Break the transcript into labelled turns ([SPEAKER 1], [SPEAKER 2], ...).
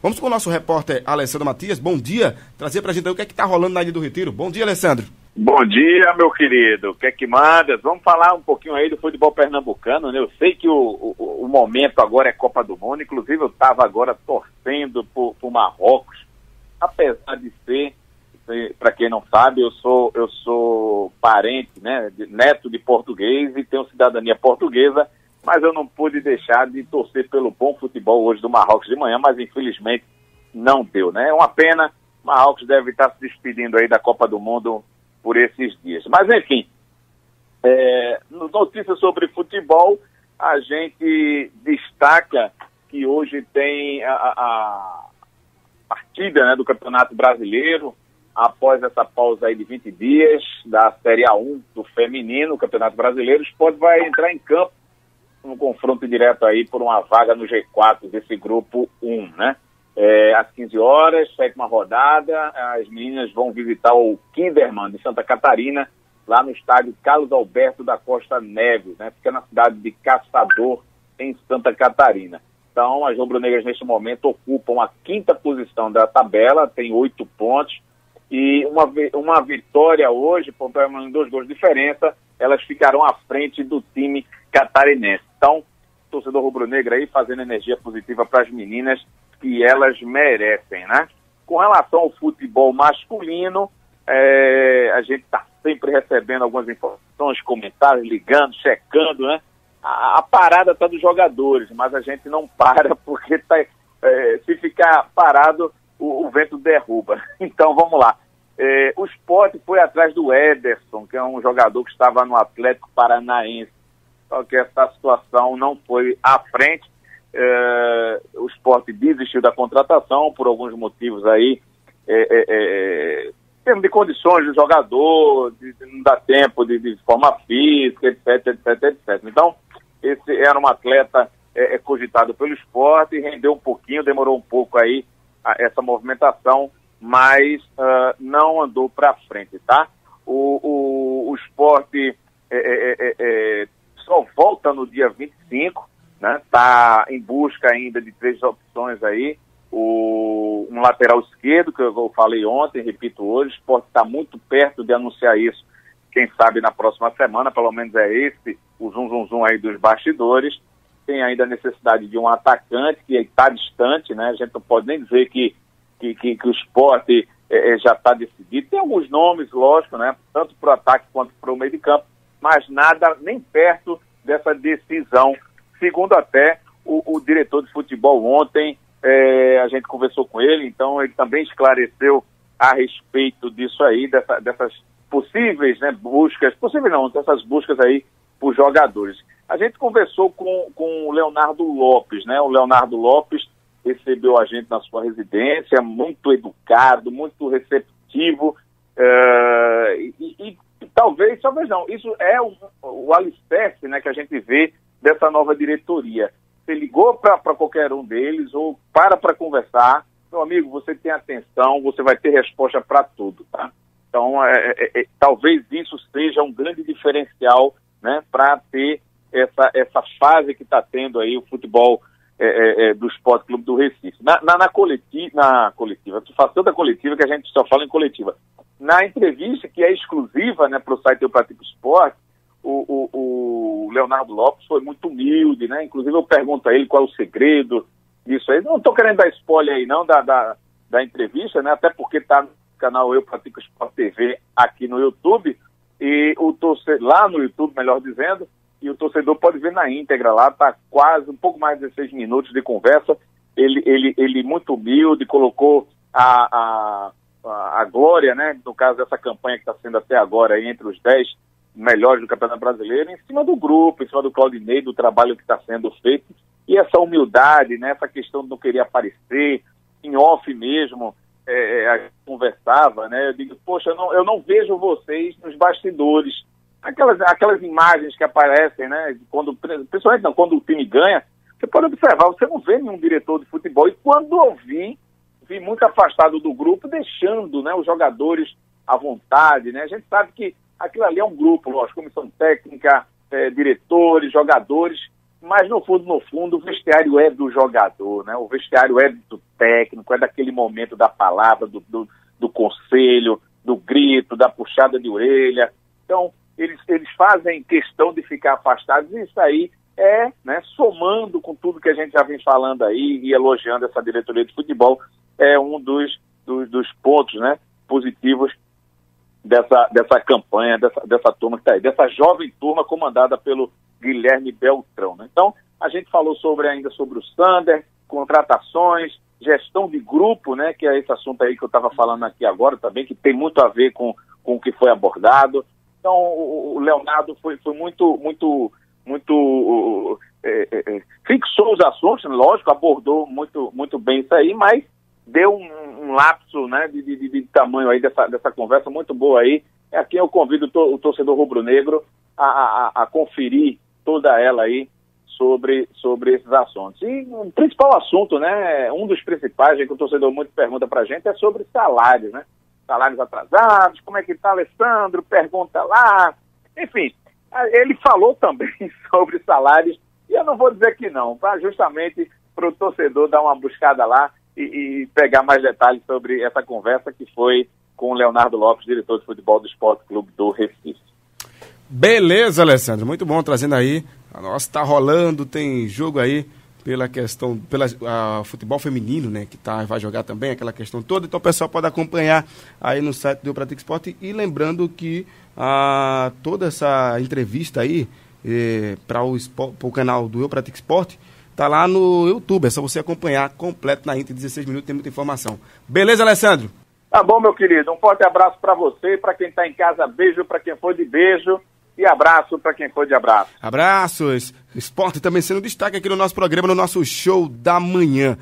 [SPEAKER 1] Vamos com o nosso repórter Alessandro Matias. Bom dia. Trazer pra gente aí o que é que tá rolando na Ilha do Retiro. Bom dia, Alessandro.
[SPEAKER 2] Bom dia, meu querido. O que é que mandas? Vamos falar um pouquinho aí do futebol pernambucano, né? Eu sei que o momento agora é Copa do Mundo. Inclusive, eu estava agora torcendo por Marrocos. Apesar de ser, para quem não sabe, eu sou parente, né? Neto de português e tenho cidadania portuguesa. Mas eu não pude deixar de torcer pelo bom futebol hoje do Marrocos de manhã, mas infelizmente não deu, né? É uma pena. Marrocos deve estar se despedindo aí da Copa do Mundo por esses dias. Mas, enfim, notícias sobre futebol, a gente destaca que hoje tem a partida, né, do Campeonato Brasileiro, após essa pausa aí de 20 dias da Série A1 do feminino, o Campeonato Brasileiro. O Sport vai entrar em campo um confronto direto aí por uma vaga no G4 desse grupo 1, né? Às 15 horas, 7ª rodada, as meninas vão visitar o Kinderman de Santa Catarina, lá no estádio Carlos Alberto da Costa Neves, né? Fica na cidade de Caçador, em Santa Catarina. Então, as rubro-negras neste momento ocupam a 5ª posição da tabela, tem 8 pontos, e uma vitória hoje, por pelo menos 2 gols de diferença, elas ficarão à frente do time catarinense. Então, torcedor rubro-negro aí fazendo energia positiva para as meninas, que elas merecem, né? Com relação ao futebol masculino, a gente está sempre recebendo algumas informações, comentários, ligando, checando, né? A parada está dos jogadores, mas a gente não para porque se ficar parado, o vento derruba. Então, vamos lá. O Sport foi atrás do Ederson, que é um jogador que estava no Atlético Paranaense. Só que essa situação não foi à frente. O Sport desistiu da contratação por alguns motivos aí, termo de condições do jogador, não dá tempo de forma física, etc. Então, esse era um atleta cogitado pelo Sport e rendeu um pouquinho, demorou um pouco aí essa movimentação, mas não andou para frente, tá? O Sport só volta no dia 25, né? Está em busca ainda de 3 opções aí. Um lateral esquerdo, que eu falei ontem, repito hoje, o Sport está muito perto de anunciar isso, quem sabe na próxima semana, pelo menos é esse o zum aí dos bastidores. Tem ainda a necessidade de um atacante, que está distante, né? A gente não pode nem dizer que o Sport já está decidido. Tem alguns nomes, lógico, né? Tanto para o ataque quanto para o meio de campo, mas nada nem perto dessa decisão. Segundo até o diretor de futebol ontem, a gente conversou com ele, então ele também esclareceu a respeito disso aí, dessas possíveis, né, buscas, dessas buscas aí por jogadores. A gente conversou com o Leonardo Lopes, né? O Leonardo Lopes recebeu a gente na sua residência, muito educado, muito receptivo, e talvez não, isso é o alicerce, né, que a gente vê dessa nova diretoria. Você ligou para qualquer um deles ou para conversar, meu amigo, você tem atenção, você vai ter resposta para tudo, tá? Então, talvez isso seja um grande diferencial, né, para ter essa fase que está tendo aí o futebol do Sport Clube do Recife. Na coletiva, tu faz tanta coletiva que a gente só fala em coletiva. Na entrevista, que é exclusiva, né, para o site Eu Pratico Esporte, o Leonardo Lopes foi muito humilde, né? Inclusive eu pergunto a ele qual é o segredo disso aí. Não estou querendo dar spoiler aí não da entrevista, né? Até porque está no canal Eu Pratico Esporte TV aqui no YouTube, e lá no YouTube, melhor dizendo, e o torcedor pode ver na íntegra lá, está quase um pouco mais de 16 minutos de conversa. Ele muito humilde, colocou a glória, né? No caso dessa campanha que está sendo até agora aí, entre os 10 melhores do Campeonato Brasileiro, em cima do grupo, em cima do Claudinei, do trabalho que está sendo feito, e essa humildade, né, essa questão de não querer aparecer, em off mesmo, a gente conversava, né, eu digo, poxa, eu não vejo vocês nos bastidores, aquelas imagens que aparecem, né, principalmente quando o time ganha, você pode observar, você não vê nenhum diretor de futebol, e quando eu vi muito afastado do grupo, deixando, né, os jogadores à vontade, né, a gente sabe que aquilo ali é um grupo, lógico, comissão técnica, diretores, jogadores, mas no fundo, o vestiário é do jogador, né? O vestiário é do técnico, é daquele momento da palavra, do conselho, do grito, da puxada de orelha. Então, eles fazem questão de ficar afastados, e isso aí né, somando com tudo que a gente já vem falando aí e elogiando essa diretoria de futebol, é um dos pontos, né, positivos dessa campanha, dessa turma que está aí, dessa jovem turma comandada pelo Guilherme Beltrão, né? Então, a gente falou ainda sobre o Sander, contratações, gestão de grupo, né, que é esse assunto aí que eu estava falando aqui agora também, que tem muito a ver com o que foi abordado. Então, o Leonardo foi muito fixou os assuntos, lógico, abordou muito bem isso aí, mas deu um lapso, né, de tamanho aí dessa conversa muito boa aí. Aqui eu convido o torcedor rubro-negro a conferir toda ela aí sobre esses assuntos. E o principal assunto, né, um dos principais, que o torcedor muito pergunta pra gente, é sobre salários, né? Salários atrasados, como é que tá, Alessandro? Pergunta lá. Enfim, ele falou também sobre salários, e eu não vou dizer que não, justamente para o torcedor dar uma buscada lá e pegar mais detalhes sobre essa conversa que foi com o Leonardo Lopes, diretor de futebol do Esporte Clube do Recife.
[SPEAKER 1] Beleza, Alessandro, muito bom trazendo aí. A nossa tá rolando, tem jogo aí pela questão, futebol feminino, né, que vai jogar também, aquela questão toda, então o pessoal pode acompanhar aí no site do Eu Pratico Esporte, e lembrando que toda essa entrevista aí para o canal do Eu Pratico Esporte tá lá no YouTube, é só você acompanhar completo na íntegra, 16 minutos, tem muita informação. Beleza, Alessandro?
[SPEAKER 2] Tá bom, meu querido, um forte abraço para você, para quem tá em casa, beijo para quem for de beijo, e abraço para quem for de abraço.
[SPEAKER 1] Abraços. Esporte também sendo destaque aqui no nosso programa, no nosso show da manhã.